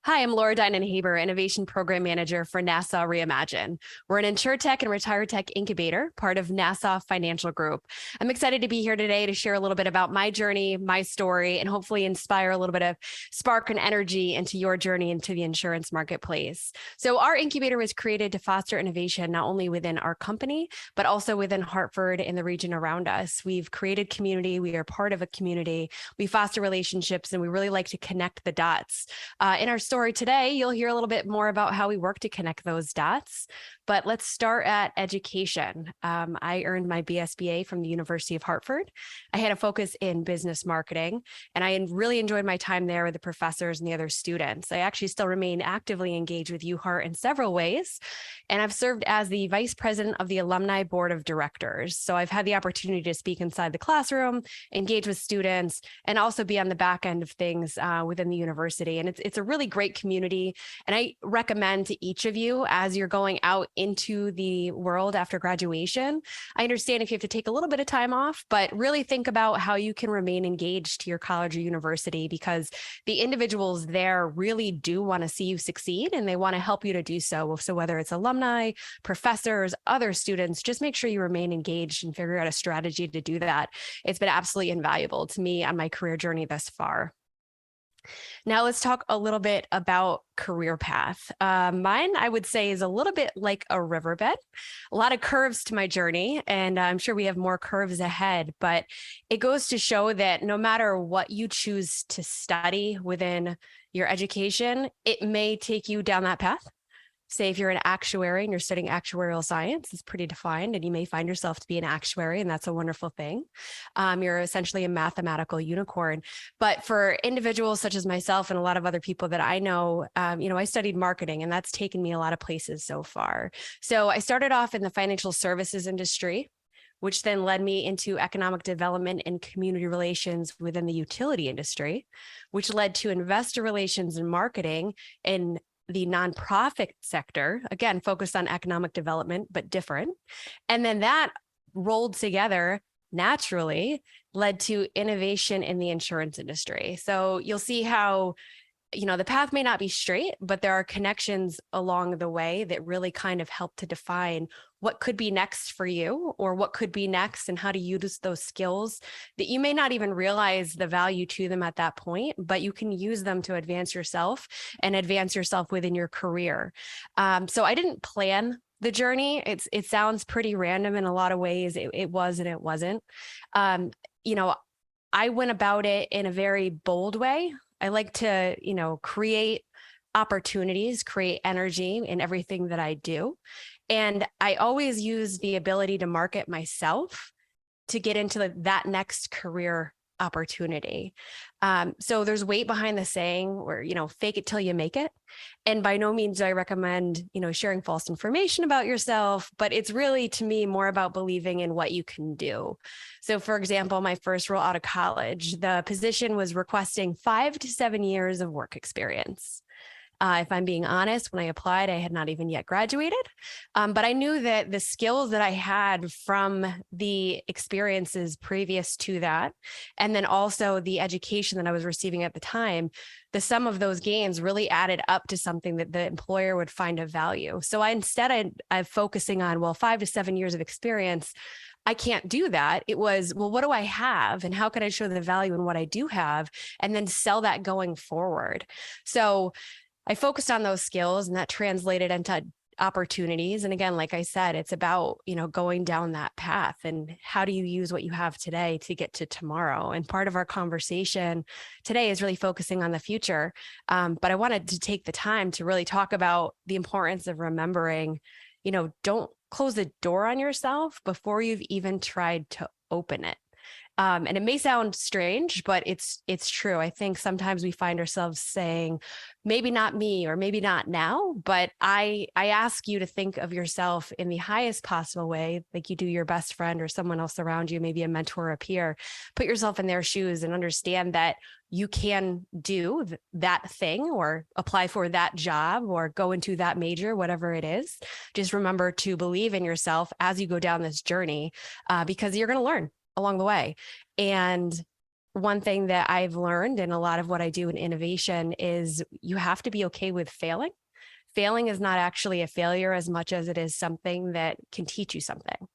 Hi, I'm Dinan Haber, Innovation Program Manager for NASA Reimagine. We're an InsurTech and RetireTech incubator, part of NASA Financial Group. I'm excited to be here today to share a little bit about my journey, my story, and hopefully inspire a little bit of spark and energy into your journey into the insurance marketplace. So our incubator was created to foster innovation, not only within our company, but also within Hartford and the region around us. We've created community. We are part of a community. We foster relationships, and we really like to connect the dots. In our story today, you'll hear a little bit more about how we work to connect those dots. But let's start at education. I earned my BSBA from the University of Hartford. I had a focus in business marketing, and I really enjoyed my time there with the professors and the other students. I actually still remain actively engaged with UHart in several ways, and I've served as the vice president of the Alumni Board of Directors. So I've had the opportunity to speak inside the classroom, engage with students, and also be on the back end of things within the university. And it's a really great community. And I recommend to each of you, as you're going out into the world after graduation, I understand if you have to take a little bit of time off, but really think about how you can remain engaged to your college or university, because the individuals there really do want to see you succeed and they want to help you to do so. So whether it's alumni, professors, other students, just make sure you remain engaged and figure out a strategy to do that. It's been absolutely invaluable to me on my career journey thus far. Now let's talk a little bit about career path. Mine, I would say, is a little bit like a riverbed. A lot of curves to my journey, and I'm sure we have more curves ahead, but it goes to show that no matter what you choose to study within your education, it may take you down that path. Say if you're an actuary and you're studying actuarial science, it's pretty defined, and you may find yourself to be an actuary, and that's a wonderful thing. You're essentially a mathematical unicorn. But for individuals such as myself and a lot of other people that I know, I studied marketing, and that's taken me a lot of places so far. So I started off in the financial services industry, which then led me into economic development and community relations within the utility industry, which led to investor relations and marketing in the nonprofit sector, again, focused on economic development, but different. And then that rolled together naturally led to innovation in the insurance industry. So you'll see how, the path may not be straight, but there are connections along the way that really kind of help to define what could be next for you, or what could be next, and how to use those skills that you may not even realize the value to them at that point, but you can use them to advance yourself and advance yourself within your career. So I didn't plan the journey. It sounds pretty random in a lot of ways. It was and it wasn't. I went about it in a very bold way. I like to, create opportunities, create energy in everything that I do. And I always use the ability to market myself to get into that next career opportunity. So there's weight behind the saying where, fake it till you make it. And by no means do I recommend, sharing false information about yourself, but it's really, to me, more about believing in what you can do. So for example, my first role out of college, the position was requesting 5 to 7 years of work experience. If I'm being honest, when I applied, I had not even yet graduated, but I knew that the skills that I had from the experiences previous to that, and then also the education that I was receiving at the time, the sum of those gains really added up to something that the employer would find of value. So instead of focusing on, 5 to 7 years of experience, I can't do that. It was, what do I have, and how can I show the value in what I do have, and then sell that going forward. So I focused on those skills, and that translated into opportunities. And again, like I said, it's about, going down that path, and how do you use what you have today to get to tomorrow? And part of our conversation today is really focusing on the future. But I wanted to take the time to really talk about the importance of remembering, don't close the door on yourself before you've even tried to open it. And it may sound strange, but it's true. I think sometimes we find ourselves saying, maybe not me, or maybe not now, but I ask you to think of yourself in the highest possible way, like you do your best friend or someone else around you, maybe a mentor or a peer. Put yourself in their shoes and understand that you can do that thing, or apply for that job, or go into that major, whatever it is. Just remember to believe in yourself as you go down this journey, because you're going to learn along the way. And one thing that I've learned in a lot of what I do in innovation is you have to be okay with failing. Failing is not actually a failure as much as it is something that can teach you something.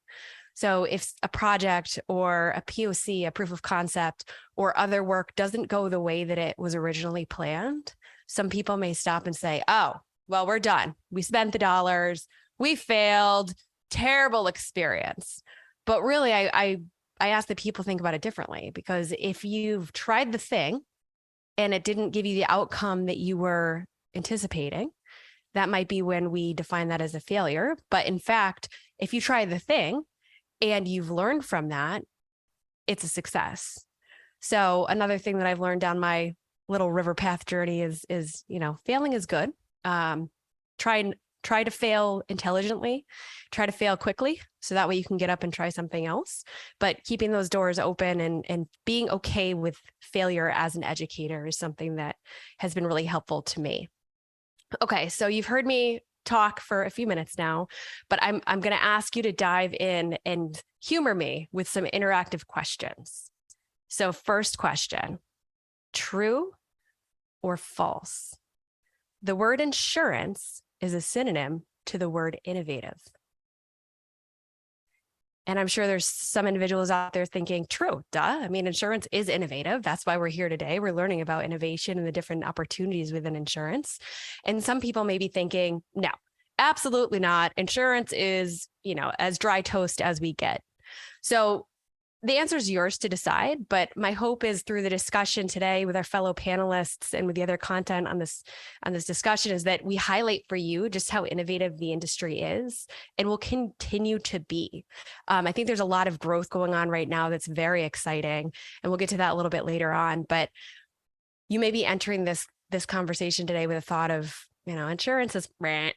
So if a project or a POC, a proof of concept, or other work doesn't go the way that it was originally planned, some people may stop and say, oh, well, we're done. We spent the dollars. We failed. Terrible experience. But really, I ask that people think about it differently, because if you've tried the thing and it didn't give you the outcome that you were anticipating, that might be when we define that as a failure. But in fact, if you try the thing and you've learned from that, it's a success. So another thing that I've learned down my little river path journey is failing is good. Try to fail intelligently, try to fail quickly, so that way you can get up and try something else. But keeping those doors open and being okay with failure as an educator is something that has been really helpful to me. Okay, so you've heard me talk for a few minutes now, but I'm going to ask you to dive in and humor me with some interactive questions. So first question, true or false? The word insurance is a synonym to the word innovative. And I'm sure there's some individuals out there thinking, true, duh. I mean, insurance is innovative. That's why we're here today. We're learning about innovation and the different opportunities within insurance. And some people may be thinking, no, absolutely not. Insurance is, as dry toast as we get. So the answer is yours to decide, but my hope is through the discussion today with our fellow panelists and with the other content on this discussion is that we highlight for you just how innovative the industry is and will continue to be. I think there's a lot of growth going on right now that's very exciting, and we'll get to that a little bit later on. But you may be entering this conversation today with a thought of, insurance is,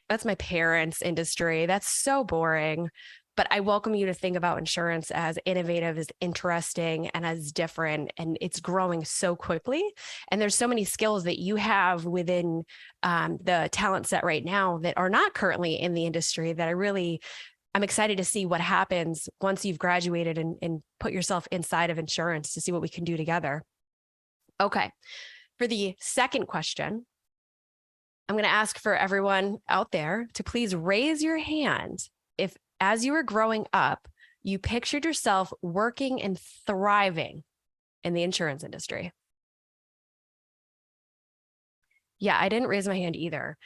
that's my parents' industry. That's so boring. But I welcome you to think about insurance as innovative, as interesting, and as different. And it's growing so quickly. And there's so many skills that you have within the talent set right now that are not currently in the industry that I'm excited to see what happens once you've graduated and put yourself inside of insurance to see what we can do together. Okay. For the second question, I'm going to ask for everyone out there to please raise your hand if, as you were growing up, you pictured yourself working and thriving in the insurance industry. Yeah, I didn't raise my hand either.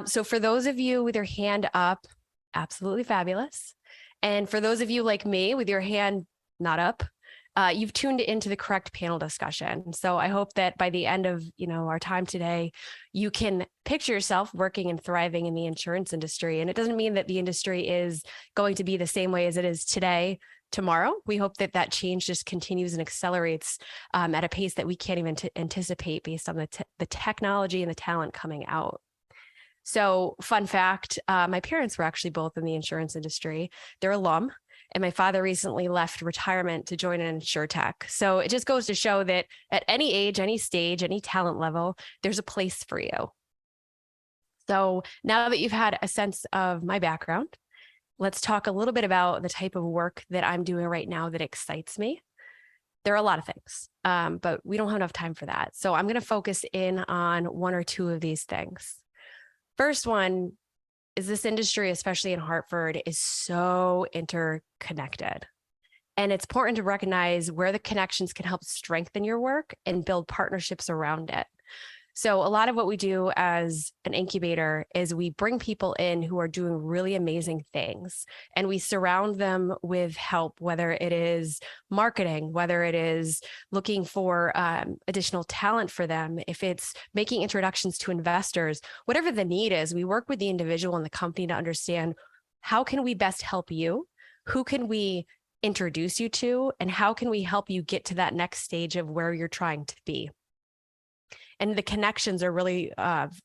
So for those of you with your hand up, absolutely fabulous. And for those of you like me with your hand not up, you've tuned into the correct panel discussion. So I hope that by the end of our time today, you can picture yourself working and thriving in the insurance industry. And it doesn't mean that the industry is going to be the same way as it is today, tomorrow. We hope that change just continues and accelerates at a pace that we can't even anticipate based on the technology and the talent coming out. So fun fact, my parents were actually both in the insurance industry. They're alum. And my father recently left retirement to join an insurtech. So it just goes to show that at any age, any stage, any talent level, there's a place for you. So now that you've had a sense of my background, let's talk a little bit about the type of work that I'm doing right now that excites me. There are a lot of things, but we don't have enough time for that. So I'm going to focus in on one or two of these things. First one is this industry, especially in Hartford, is so interconnected. And it's important to recognize where the connections can help strengthen your work and build partnerships around it. So a lot of what we do as an incubator is we bring people in who are doing really amazing things, and we surround them with help, whether it is marketing, whether it is looking for additional talent for them, if it's making introductions to investors, whatever the need is, we work with the individual and the company to understand how can we best help you, who can we introduce you to, and how can we help you get to that next stage of where you're trying to be. And the connections are really,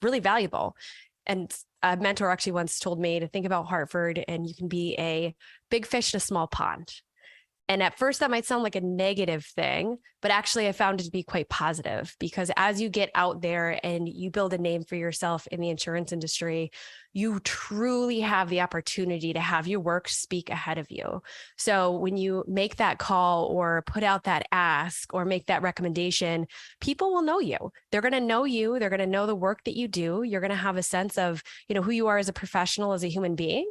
really valuable. And a mentor actually once told me to think about Hartford and you can be a big fish in a small pond. And at first that might sound like a negative thing, but actually I found it to be quite positive, because as you get out there and you build a name for yourself in the insurance industry, you truly have the opportunity to have your work speak ahead of you. So when you make that call or put out that ask or make that recommendation, people will know you. They're going to know you. They're going to know the work that you do. You're going to have a sense of, who you are as a professional, as a human being.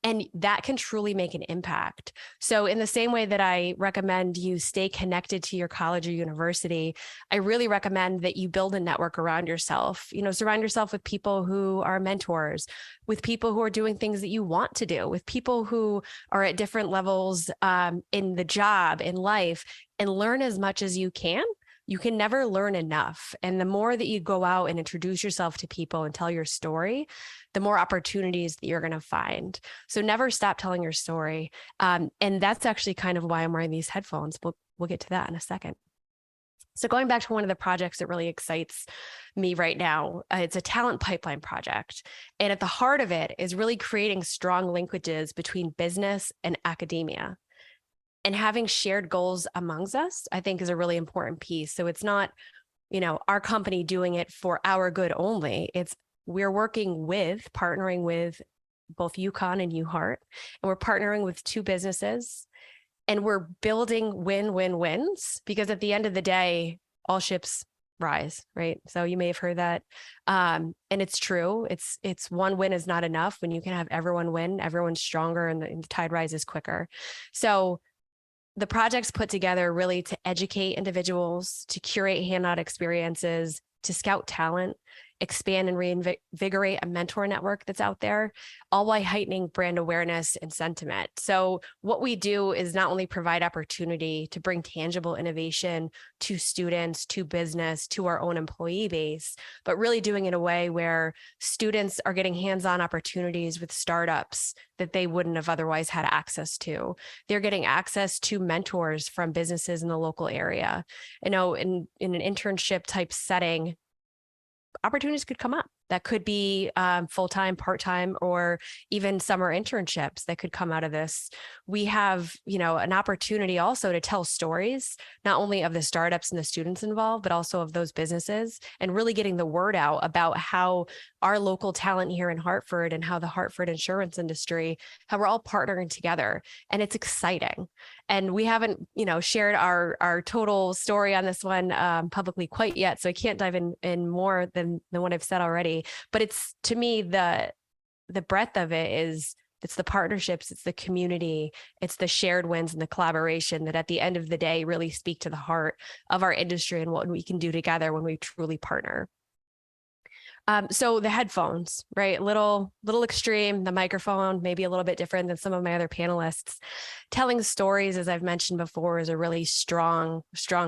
And that can truly make an impact. So in the same way that I recommend you stay connected to your college or university, I really recommend that you build a network around yourself. Surround yourself with people who are mentors, with people who are doing things that you want to do, with people who are at different levels in the job, in life, and learn as much as you can. You can never learn enough. And the more that you go out and introduce yourself to people and tell your story, the more opportunities that you're going to find. So never stop telling your story. And that's actually kind of why I'm wearing these headphones. We'll get to that in a second. So going back to one of the projects that really excites me right now, it's a talent pipeline project. And at the heart of it is really creating strong linkages between business and academia. And having shared goals amongst us, I think, is a really important piece. So it's not, our company doing it for our good only. It's we're partnering with both UConn and UHeart, and we're partnering with two businesses, and we're building win-win-wins, because at the end of the day, all ships rise, right? So you may have heard that. And it's true. It's one win is not enough. When you can have everyone win, everyone's stronger, and the tide rises quicker. So the project's put together really to educate individuals, to curate handout experiences, to scout talent, expand and reinvigorate a mentor network that's out there, all while heightening brand awareness and sentiment. So what we do is not only provide opportunity to bring tangible innovation to students, to business, to our own employee base, but really doing it in a way where students are getting hands-on opportunities with startups that they wouldn't have otherwise had access to. They're getting access to mentors from businesses in the local area. In an internship type setting, opportunities could come up. That could be full-time, part-time, or even summer internships that could come out of this. We have, an opportunity also to tell stories, not only of the startups and the students involved, but also of those businesses, and really getting the word out about how our local talent here in Hartford and how the Hartford insurance industry, how we're all partnering together. And it's exciting. And we haven't, shared our total story on this one publicly quite yet. So I can't dive in more than what I've said already. But it's, to me, the breadth of it is, it's the partnerships, it's the community, it's the shared wins and the collaboration that at the end of the day really speak to the heart of our industry and what we can do together when we truly partner. So the headphones, right? Little extreme, the microphone, maybe a little bit different than some of my other panelists. Telling stories, as I've mentioned before, is a really strong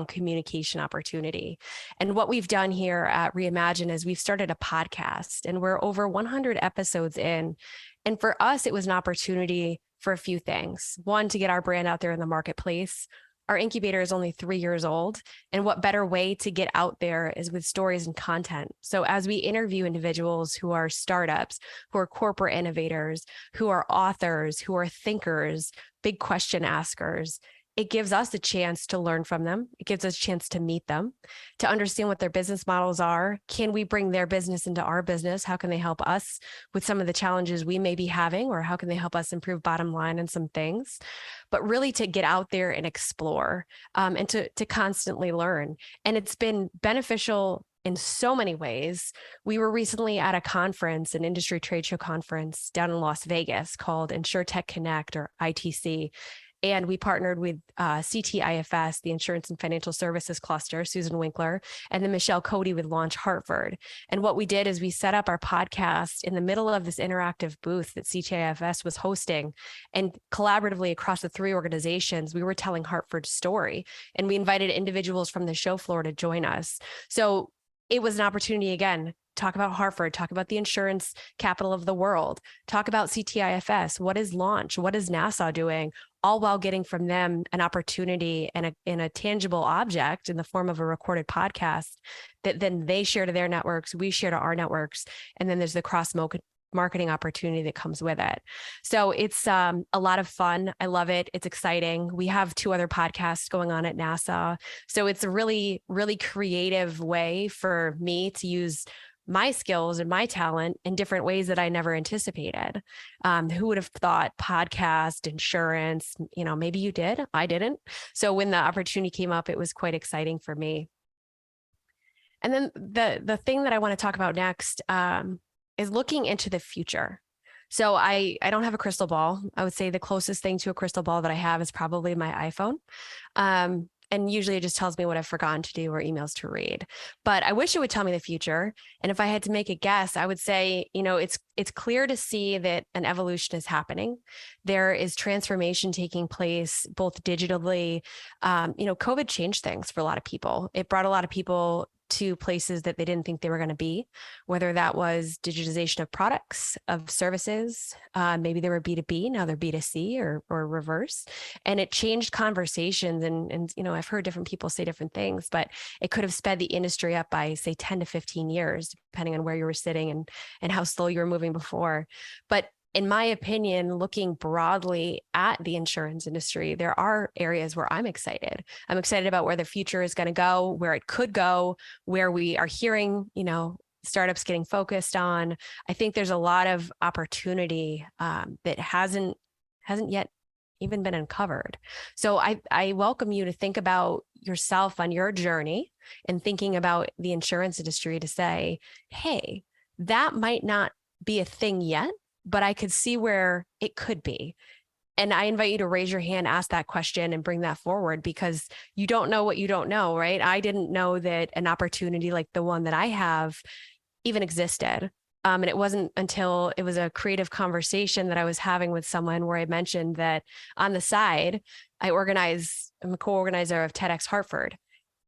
communication opportunity. And what we've done here at Reimagine is we've started a podcast, and we're over 100 episodes in. And for us, it was an opportunity for a few things. One, to get our brand out there in the marketplace. Our incubator is only 3 years old, and what better way to get out there is with stories and content. So as we interview individuals who are startups, who are corporate innovators, who are authors, who are thinkers, big question askers, it gives us a chance to learn from them. It gives us a chance to meet them, to understand what their business models are. Can we bring their business into our business? How can they help us with some of the challenges we may be having, or how can they help us improve bottom line and some things? But really to get out there and explore and to constantly learn. And it's been beneficial in so many ways. We were recently at a conference, an industry trade show conference down in Las Vegas called InsurTech Connect, or ITC. And we partnered with CTIFS, the Insurance and Financial Services Cluster, Susan Winkler, and then Michelle Cody with Launch Hartford. And what we did is we set up our podcast in the middle of this interactive booth that CTIFS was hosting. And collaboratively across the three organizations, we were telling Hartford's story. And we invited individuals from the show floor to join us. So it was an opportunity, again, talk about Hartford, talk about the insurance capital of the world, talk about CTIFS, what is Launch, what is Nassau doing, all while getting from them an opportunity and a tangible object in the form of a recorded podcast that then they share to their networks, we share to our networks, and then there's the cross marketing opportunity that comes with it. So it's a lot of fun. I love it. It's exciting. We have 2 other podcasts going on at NASA. So it's a really, really creative way for me to use my skills and my talent in different ways that I never anticipated. Who would have thought podcast, insurance, maybe you did, I didn't. So when the opportunity came up, it was quite exciting for me. And then the thing that I want to talk about next is looking into the future. So I don't have a crystal ball. I would say the closest thing to a crystal ball that I have is probably my iPhone. And usually it just tells me what I've forgotten to do or emails to read. But I wish it would tell me the future. And if I had to make a guess, I would say, it's clear to see that an evolution is happening. There is transformation taking place both digitally. COVID changed things for a lot of people. It brought a lot of people to places that they didn't think they were going to be, whether that was digitization of products, of services. Maybe they were B2B, now they're B2C or reverse. And it changed conversations. And I've heard different people say different things, but it could have sped the industry up by, say, 10 to 15 years, depending on where you were sitting and how slow you were moving before. But in my opinion, looking broadly at the insurance industry, there are areas where I'm excited. I'm excited about where the future is going to go, where it could go, where we are hearing, startups getting focused on. I think there's a lot of opportunity that hasn't yet even been uncovered. So I welcome you to think about yourself on your journey and thinking about the insurance industry to say, hey, that might not be a thing yet, but I could see where it could be. And I invite you to raise your hand, ask that question, and bring that forward, because you don't know what you don't know, right? I didn't know that an opportunity like the one that I have even existed. And it wasn't until it was a creative conversation that I was having with someone where I mentioned that on the side, I'm a co-organizer of TEDx Hartford.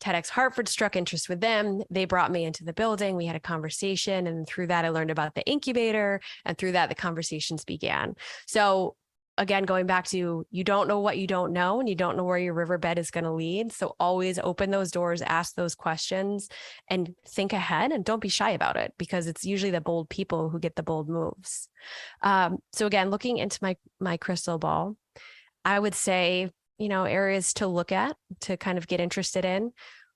TEDx Hartford struck interest with them. They brought me into the building. We had a conversation. And through that, I learned about the incubator. And through that, the conversations began. So again, going back to, you don't know what you don't know, and you don't know where your riverbed is going to lead. So always open those doors, ask those questions, and think ahead, and don't be shy about it, because it's usually the bold people who get the bold moves. So again, looking into my crystal ball, I would say, areas to look at, to kind of get interested in.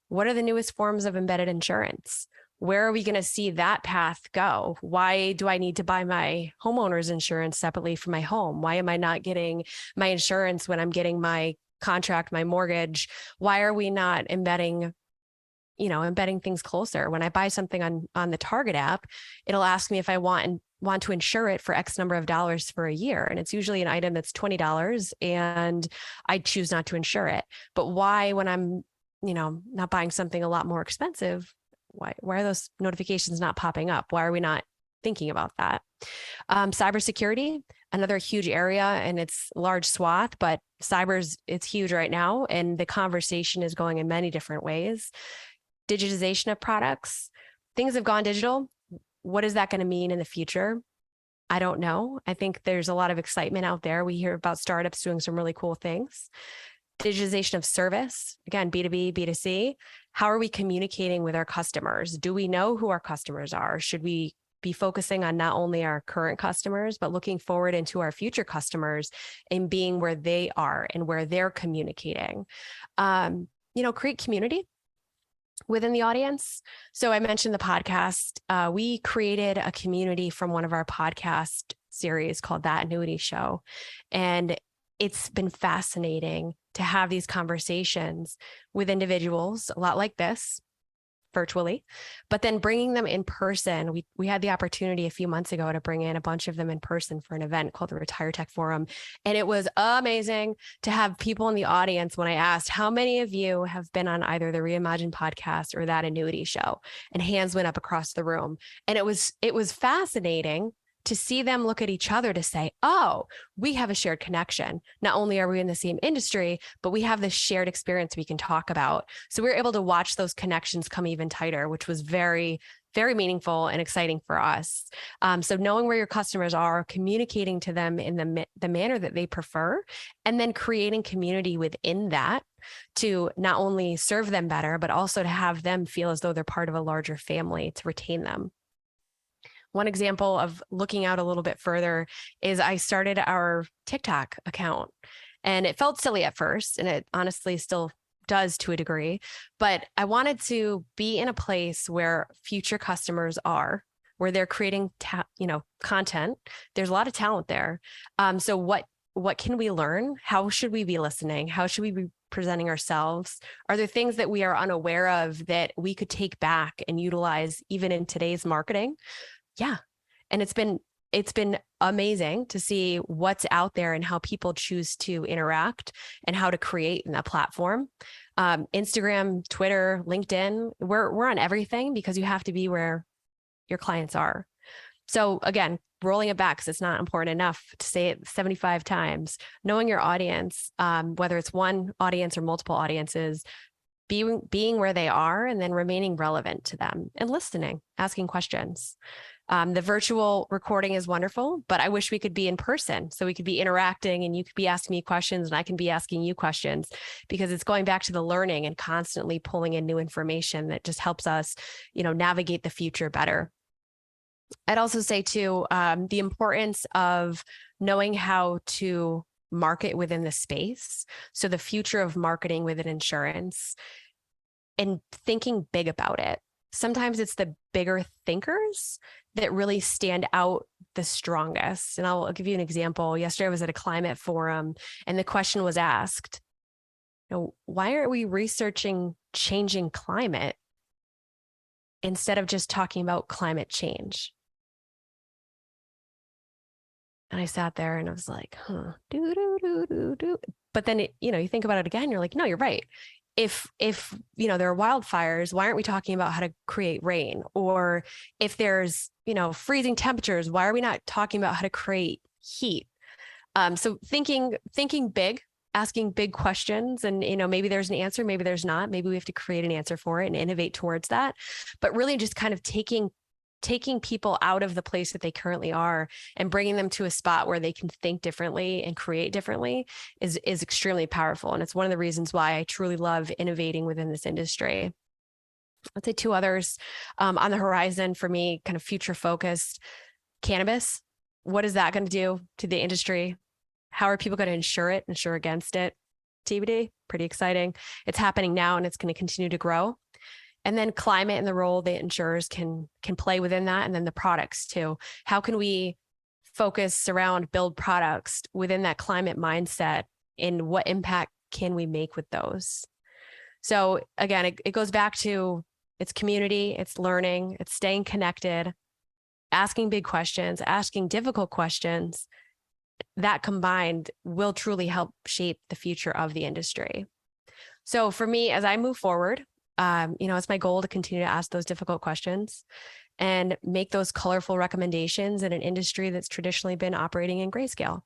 What are the newest forms of embedded insurance? Where are we going to see that path go? Why do I need to buy my homeowner's insurance separately from my home? Why am I not getting my insurance when I'm getting my contract, my mortgage? Why are we not embedding things closer? When I buy something on the Target app, it'll ask me if I want to insure it for X number of dollars for a year. And it's usually an item that's $20 and I choose not to insure it. But why, when I'm, not buying something a lot more expensive, why are those notifications not popping up? Why are we not thinking about that? Cybersecurity, another huge area, and it's a large swath, but it's huge right now. And the conversation is going in many different ways. Digitization of products. Things have gone digital. What is that going to mean in the future? I don't know. I think there's a lot of excitement out there. We hear about startups doing some really cool things. Digitization of service, again, B2B, B2C. How are we communicating with our customers? Do we know who our customers are? Should we be focusing on not only our current customers, but looking forward into our future customers and being where they are and where they're communicating? Create community within the audience. So I mentioned the podcast. We created a community from one of our podcast series called That Annuity Show. And it's been fascinating to have these conversations with individuals, a lot like this, virtually, but then bringing them in person. We had the opportunity a few months ago to bring in a bunch of them in person for an event called the Retire Tech Forum. And it was amazing to have people in the audience when I asked, how many of you have been on either the Reimagine podcast or That Annuity Show? And hands went up across the room. And it was fascinating to see them look at each other to say, oh, we have a shared connection. Not only are we in the same industry, but we have this shared experience we can talk about. So we were able to watch those connections come even tighter, which was very, very meaningful and exciting for us. So knowing where your customers are, communicating to them in the manner that they prefer, and then creating community within that to not only serve them better, but also to have them feel as though they're part of a larger family to retain them. One example of looking out a little bit further is I started our TikTok account, and it felt silly at first, and it honestly still does to a degree, but I wanted to be in a place where future customers are, where they're creating, content. There's a lot of talent there. So what can we learn? How should we be listening? How should we be presenting ourselves? Are there things that we are unaware of that we could take back and utilize even in today's marketing? Yeah. And it's been amazing to see what's out there and how people choose to interact and how to create in that platform. Instagram, Twitter, LinkedIn, we're on everything because you have to be where your clients are. So again, rolling it back because it's not important enough to say it 75 times, knowing your audience, whether it's one audience or multiple audiences, being where they are and then remaining relevant to them and listening, asking questions. The virtual recording is wonderful, but I wish we could be in person so we could be interacting and you could be asking me questions and I can be asking you questions, because it's going back to the learning and constantly pulling in new information that just helps us, navigate the future better. I'd also say too, the importance of knowing how to market within the space. So the future of marketing within insurance and thinking big about it. Sometimes it's the bigger thinkers that really stand out the strongest. And I'll give you an example. Yesterday I was at a climate forum and the question was asked, why aren't we researching changing climate instead of just talking about climate change? And I sat there and I was like, But then, you think about it again, you're like, no, you're right. If there are wildfires, why aren't we talking about how to create rain? Or if there's, freezing temperatures, why are we not talking about how to create heat? So thinking big, asking big questions, and, maybe there's an answer, maybe there's not, maybe we have to create an answer for it and innovate towards that. But really just kind of taking people out of the place that they currently are and bringing them to a spot where they can think differently and create differently is extremely powerful. And it's one of the reasons why I truly love innovating within this industry. I'd say two others on the horizon for me, kind of future focused. Cannabis. What is that going to do to the industry? How are people going to insure against it? TBD, pretty exciting. It's happening now and it's going to continue to grow. And then climate and the role that insurers can play within that. And then the products too. How can we focus around build products within that climate mindset, and what impact can we make with those? So again, it goes back to it's community, it's learning, it's staying connected, asking big questions, asking difficult questions. That combined will truly help shape the future of the industry. So for me, as I move forward, it's my goal to continue to ask those difficult questions and make those colorful recommendations in an industry that's traditionally been operating in grayscale.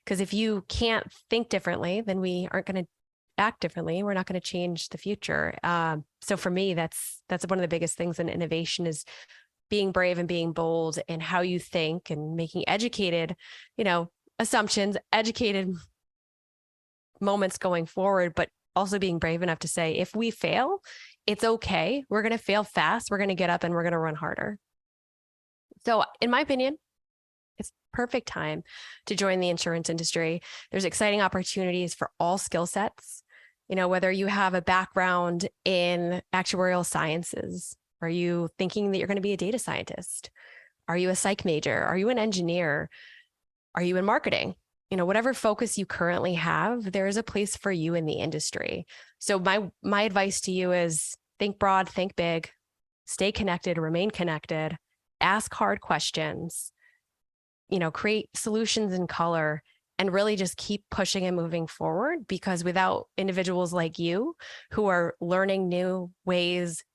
Because if you can't think differently, then we aren't going to act differently. We're not going to change the future. So for me, that's one of the biggest things in innovation is being brave and being bold in how you think and making educated, assumptions, educated moments going forward, but also being brave enough to say, if we fail, it's okay. We're going to fail fast. We're going to get up and we're going to run harder. So in my opinion, it's perfect time to join the insurance industry. There's exciting opportunities for all skill sets. Whether you have a background in actuarial sciences, are you thinking that you're going to be a data scientist? Are you a psych major? Are you an engineer? Are you in marketing? Whatever focus you currently have, there is a place for you in the industry. So my advice to you is think broad, think big, stay connected, remain connected, ask hard questions, create solutions in color, and really just keep pushing and moving forward, because without individuals like you who are learning new ways,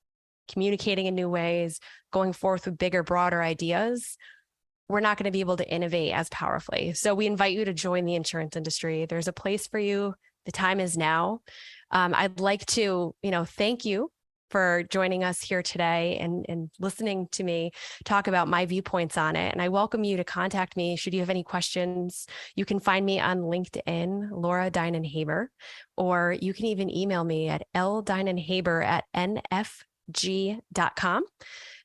communicating in new ways, going forth with bigger, broader ideas, we're not going to be able to innovate as powerfully. So we invite you to join the insurance industry. There's a place for you. The time is now. I'd like to, thank you for joining us here today and listening to me talk about my viewpoints on it. And I welcome you to contact me should you have any questions. You can find me on LinkedIn, Laura Dinan Haber, or you can even email me at ldinanhaber@nf NextGen.com.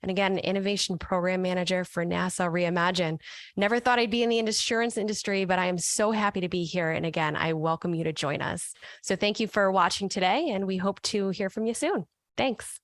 And again, Innovation Program Manager for NASA Reimagine. Never thought I'd be in the insurance industry, but I am so happy to be here. And again, I welcome you to join us. So thank you for watching today, and we hope to hear from you soon. Thanks.